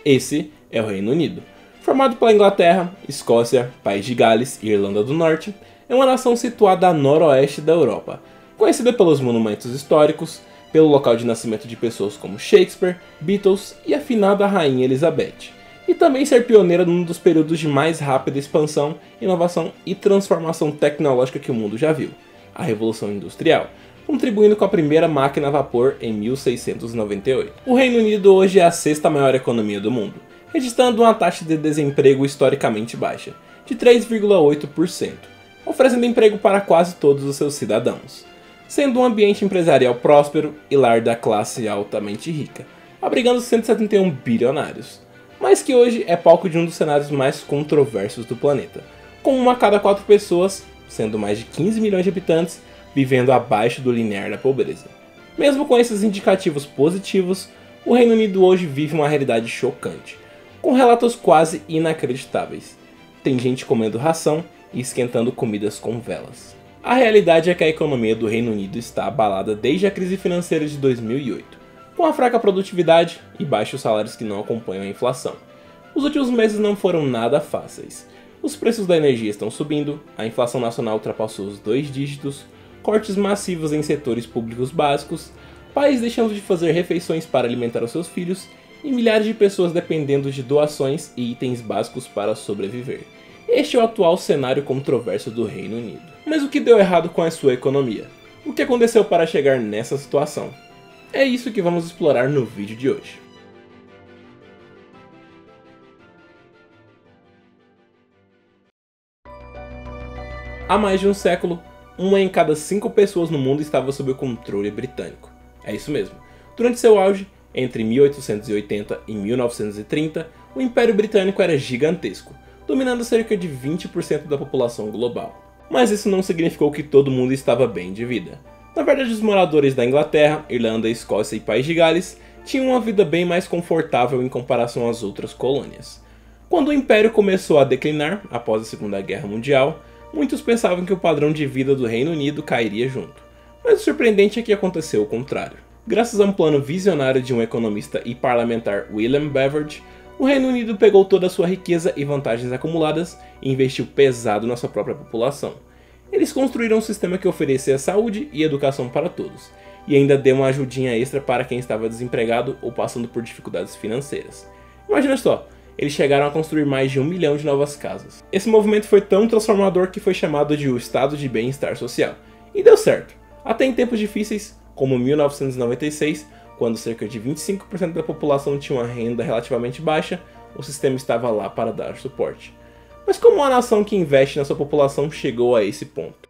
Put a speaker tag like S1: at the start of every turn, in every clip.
S1: Esse é o Reino Unido. Formado pela Inglaterra, Escócia, País de Gales e Irlanda do Norte, é uma nação situada a noroeste da Europa, conhecida pelos monumentos históricos, pelo local de nascimento de pessoas como Shakespeare, Beatles e a finada Rainha Elizabeth, e também ser pioneira num dos períodos de mais rápida expansão, inovação e transformação tecnológica que o mundo já viu, a Revolução Industrial, contribuindo com a primeira máquina a vapor em 1698. O Reino Unido hoje é a sexta maior economia do mundo, registrando uma taxa de desemprego historicamente baixa, de 3,8%, oferecendo emprego para quase todos os seus cidadãos, sendo um ambiente empresarial próspero e lar da classe altamente rica, abrigando 171 bilionários, mas que hoje é palco de um dos cenários mais controversos do planeta, com 1 a cada 4 pessoas, sendo mais de 15 milhões de habitantes, vivendo abaixo do limiar da pobreza. Mesmo com esses indicativos positivos, o Reino Unido hoje vive uma realidade chocante, com relatos quase inacreditáveis. Tem gente comendo ração e esquentando comidas com velas. A realidade é que a economia do Reino Unido está abalada desde a crise financeira de 2008, com a fraca produtividade e baixos salários que não acompanham a inflação. Os últimos meses não foram nada fáceis. Os preços da energia estão subindo, a inflação nacional ultrapassou os 2 dígitos, cortes massivos em setores públicos básicos, pais deixando de fazer refeições para alimentar os seus filhos e milhares de pessoas dependendo de doações e itens básicos para sobreviver. Este é o atual cenário controverso do Reino Unido. Mas o que deu errado com a sua economia? O que aconteceu para chegar nessa situação? É isso que vamos explorar no vídeo de hoje. Há mais de um século, 1 em cada 5 pessoas no mundo estava sob o controle britânico. É isso mesmo. Durante seu auge, entre 1880 e 1930, o Império Britânico era gigantesco, dominando cerca de 20% da população global. Mas isso não significou que todo mundo estava bem de vida. Na verdade, os moradores da Inglaterra, Irlanda, Escócia e País de Gales tinham uma vida bem mais confortável em comparação às outras colônias. Quando o Império começou a declinar, após a Segunda Guerra Mundial, muitos pensavam que o padrão de vida do Reino Unido cairia junto. Mas o surpreendente é que aconteceu o contrário. Graças a um plano visionário de um economista e parlamentar William Beveridge, o Reino Unido pegou toda a sua riqueza e vantagens acumuladas e investiu pesado na sua própria população. Eles construíram um sistema que oferecia saúde e educação para todos, e ainda deu uma ajudinha extra para quem estava desempregado ou passando por dificuldades financeiras. Imagina só, eles chegaram a construir mais de 1 milhão de novas casas. Esse movimento foi tão transformador que foi chamado de o Estado de Bem-Estar Social. E deu certo, até em tempos difíceis, como 1996, quando cerca de 25% da população tinha uma renda relativamente baixa, o sistema estava lá para dar suporte. Mas como uma nação que investe na sua população chegou a esse ponto?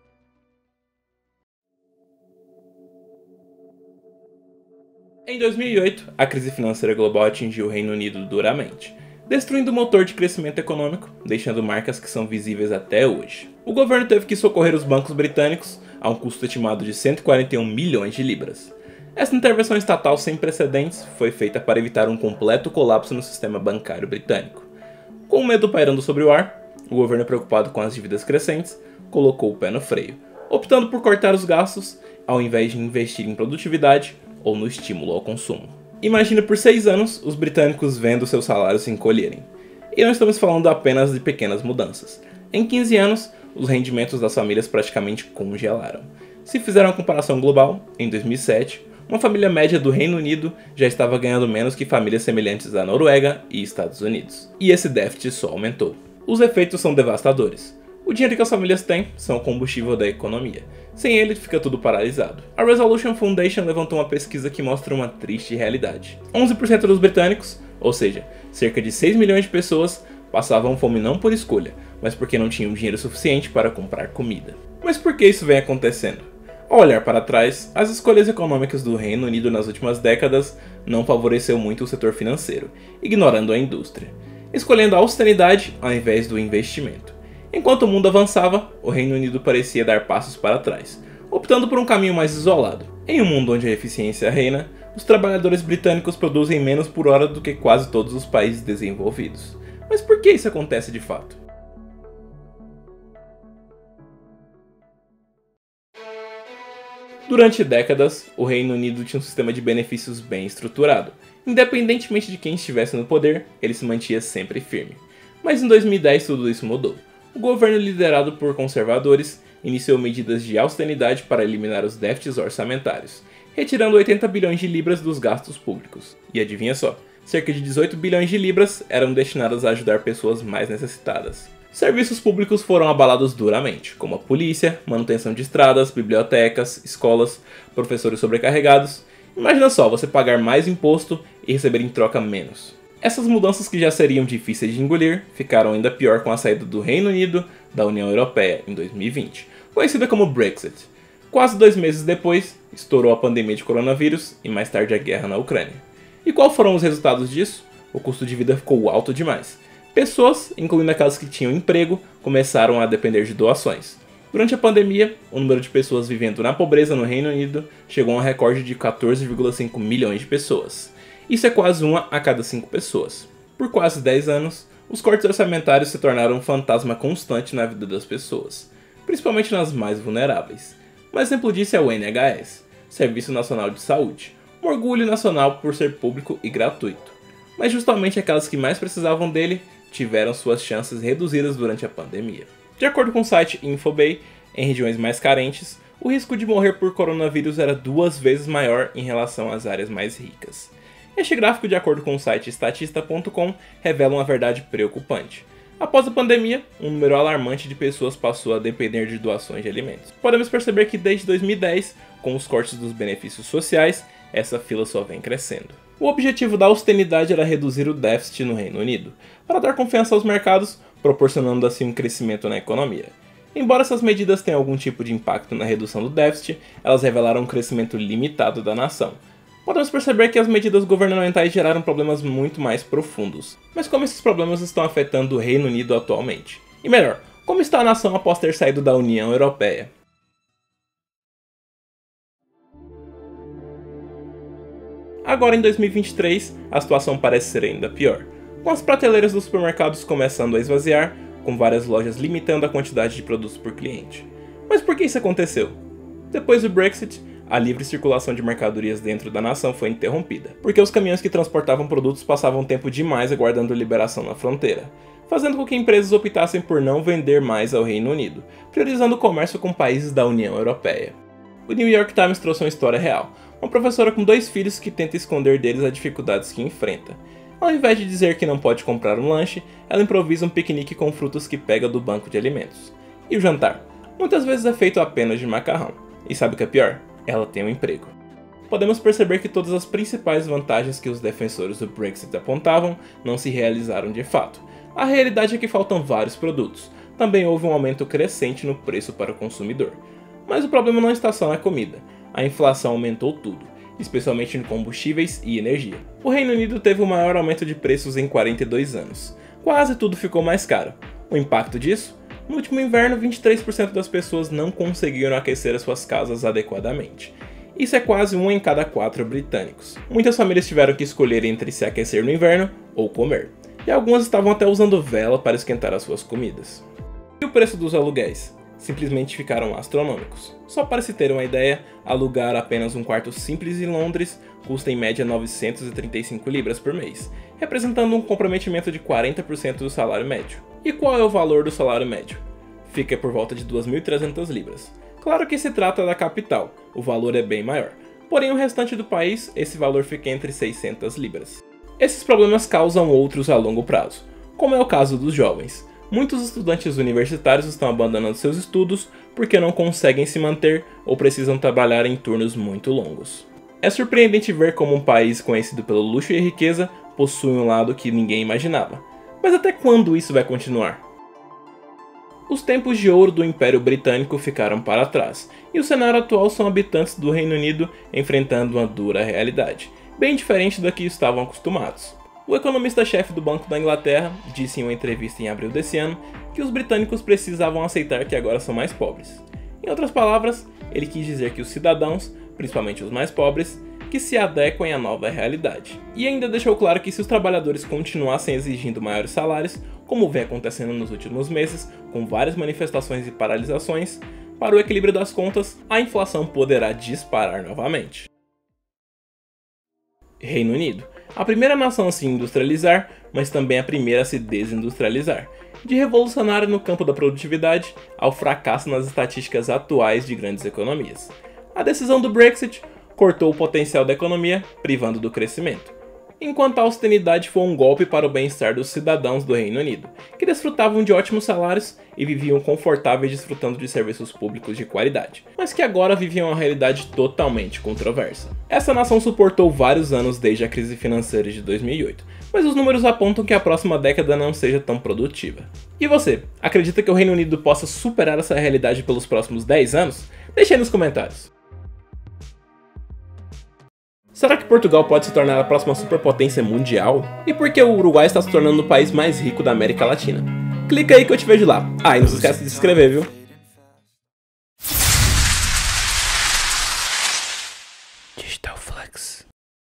S1: Em 2008, a crise financeira global atingiu o Reino Unido duramente, destruindo o motor de crescimento econômico, deixando marcas que são visíveis até hoje. O governo teve que socorrer os bancos britânicos a um custo estimado de 141 milhões de libras. Essa intervenção estatal sem precedentes foi feita para evitar um completo colapso no sistema bancário britânico. Com o medo pairando sobre o ar, o governo, preocupado com as dívidas crescentes, colocou o pé no freio, optando por cortar os gastos ao invés de investir em produtividade ou no estímulo ao consumo. Imagine por 6 anos os britânicos vendo seus salários se encolherem. E não estamos falando apenas de pequenas mudanças. Em 15 anos, os rendimentos das famílias praticamente congelaram. Se fizer uma comparação global, em 2007, uma família média do Reino Unido já estava ganhando menos que famílias semelhantes à Noruega e Estados Unidos. E esse déficit só aumentou. Os efeitos são devastadores. O dinheiro que as famílias têm são o combustível da economia. Sem ele, fica tudo paralisado. A Resolution Foundation levantou uma pesquisa que mostra uma triste realidade. 11% dos britânicos, ou seja, cerca de 6 milhões de pessoas, passavam fome não por escolha, mas porque não tinham dinheiro suficiente para comprar comida. Mas por que isso vem acontecendo? Ao olhar para trás, as escolhas econômicas do Reino Unido nas últimas décadas não favoreceu muito o setor financeiro, ignorando a indústria, escolhendo a austeridade ao invés do investimento. Enquanto o mundo avançava, o Reino Unido parecia dar passos para trás, optando por um caminho mais isolado. Em um mundo onde a eficiência reina, os trabalhadores britânicos produzem menos por hora do que quase todos os países desenvolvidos. Mas por que isso acontece de fato? Durante décadas, o Reino Unido tinha um sistema de benefícios bem estruturado. Independentemente de quem estivesse no poder, ele se mantinha sempre firme. Mas em 2010 tudo isso mudou. O governo liderado por conservadores iniciou medidas de austeridade para eliminar os déficits orçamentários, retirando 80 bilhões de libras dos gastos públicos. E adivinha só, cerca de 18 bilhões de libras eram destinadas a ajudar pessoas mais necessitadas. Serviços públicos foram abalados duramente, como a polícia, manutenção de estradas, bibliotecas, escolas, professores sobrecarregados. Imagina só, você pagar mais imposto e receber em troca menos. Essas mudanças, que já seriam difíceis de engolir, ficaram ainda pior com a saída do Reino Unido da União Europeia em 2020, conhecida como Brexit. Quase 2 meses depois, estourou a pandemia de coronavírus e mais tarde a guerra na Ucrânia. E quais foram os resultados disso? O custo de vida ficou alto demais. Pessoas, incluindo aquelas que tinham emprego, começaram a depender de doações. Durante a pandemia, o número de pessoas vivendo na pobreza no Reino Unido chegou a um recorde de 14,5 milhões de pessoas. Isso é quase 1 a cada 5 pessoas. Por quase 10 anos, os cortes orçamentários se tornaram um fantasma constante na vida das pessoas, principalmente nas mais vulneráveis. Um exemplo disso é o NHS, Serviço Nacional de Saúde, um orgulho nacional por ser público e gratuito. Mas justamente aquelas que mais precisavam dele tiveram suas chances reduzidas durante a pandemia. De acordo com o site Infobay, em regiões mais carentes, o risco de morrer por coronavírus era 2 vezes maior em relação às áreas mais ricas. Este gráfico, de acordo com o site Statista.com, revela uma verdade preocupante. Após a pandemia, um número alarmante de pessoas passou a depender de doações de alimentos. Podemos perceber que desde 2010, com os cortes dos benefícios sociais, essa fila só vem crescendo. O objetivo da austeridade era reduzir o déficit no Reino Unido, para dar confiança aos mercados, proporcionando assim um crescimento na economia. Embora essas medidas tenham algum tipo de impacto na redução do déficit, elas revelaram um crescimento limitado da nação. Podemos perceber que as medidas governamentais geraram problemas muito mais profundos. Mas como esses problemas estão afetando o Reino Unido atualmente? E melhor, como está a nação após ter saído da União Europeia? Agora em 2023, a situação parece ser ainda pior, com as prateleiras dos supermercados começando a esvaziar, com várias lojas limitando a quantidade de produtos por cliente. Mas por que isso aconteceu? Depois do Brexit, a livre circulação de mercadorias dentro da nação foi interrompida, porque os caminhões que transportavam produtos passavam tempo demais aguardando liberação na fronteira, fazendo com que empresas optassem por não vender mais ao Reino Unido, priorizando o comércio com países da União Europeia. O New York Times trouxe uma história real, uma professora com 2 filhos que tenta esconder deles as dificuldades que enfrenta. Ao invés de dizer que não pode comprar um lanche, ela improvisa um piquenique com frutas que pega do banco de alimentos. E o jantar? Muitas vezes é feito apenas de macarrão. E sabe o que é pior? Ela tem um emprego. Podemos perceber que todas as principais vantagens que os defensores do Brexit apontavam não se realizaram de fato. A realidade é que faltam vários produtos. Também houve um aumento crescente no preço para o consumidor. Mas o problema não está só na comida. A inflação aumentou tudo, especialmente em combustíveis e energia. O Reino Unido teve o maior aumento de preços em 42 anos. Quase tudo ficou mais caro. O impacto disso? No último inverno, 23% das pessoas não conseguiram aquecer as suas casas adequadamente. Isso é quase 1 em cada 4 britânicos. Muitas famílias tiveram que escolher entre se aquecer no inverno ou comer. E algumas estavam até usando vela para esquentar as suas comidas. E o preço dos aluguéis? Simplesmente ficaram astronômicos. Só para se ter uma ideia, alugar apenas um quarto simples em Londres custa em média 935 libras por mês, representando um comprometimento de 40% do salário médio. E qual é o valor do salário médio? Fica por volta de 2.300 libras. Claro que se trata da capital, o valor é bem maior. Porém, o restante do país, esse valor fica entre 600 libras. Esses problemas causam outros a longo prazo, como é o caso dos jovens. Muitos estudantes universitários estão abandonando seus estudos porque não conseguem se manter ou precisam trabalhar em turnos muito longos. É surpreendente ver como um país conhecido pelo luxo e riqueza possui um lado que ninguém imaginava. Mas até quando isso vai continuar? Os tempos de ouro do Império Britânico ficaram para trás, e o cenário atual são habitantes do Reino Unido enfrentando uma dura realidade, bem diferente da que estavam acostumados. O economista-chefe do Banco da Inglaterra disse em uma entrevista em abril desse ano que os britânicos precisavam aceitar que agora são mais pobres. Em outras palavras, ele quis dizer que os cidadãos, principalmente os mais pobres, que se adequem à nova realidade. E ainda deixou claro que se os trabalhadores continuassem exigindo maiores salários, como vem acontecendo nos últimos meses, com várias manifestações e paralisações, para o equilíbrio das contas, a inflação poderá disparar novamente. Reino Unido. A primeira nação a se industrializar, mas também a primeira a se desindustrializar. De revolucionário no campo da produtividade ao fracasso nas estatísticas atuais de grandes economias. A decisão do Brexit cortou o potencial da economia, privando do crescimento. Enquanto a austeridade foi um golpe para o bem-estar dos cidadãos do Reino Unido, que desfrutavam de ótimos salários e viviam confortáveis desfrutando de serviços públicos de qualidade, mas que agora viviam uma realidade totalmente controversa. Essa nação suportou vários anos desde a crise financeira de 2008, mas os números apontam que a próxima década não seja tão produtiva. E você, acredita que o Reino Unido possa superar essa realidade pelos próximos 10 anos? Deixe aí nos comentários. Será que Portugal pode se tornar a próxima superpotência mundial? E por que o Uruguai está se tornando o país mais rico da América Latina? Clica aí que eu te vejo lá. Ah, e não se esqueça de se inscrever, viu?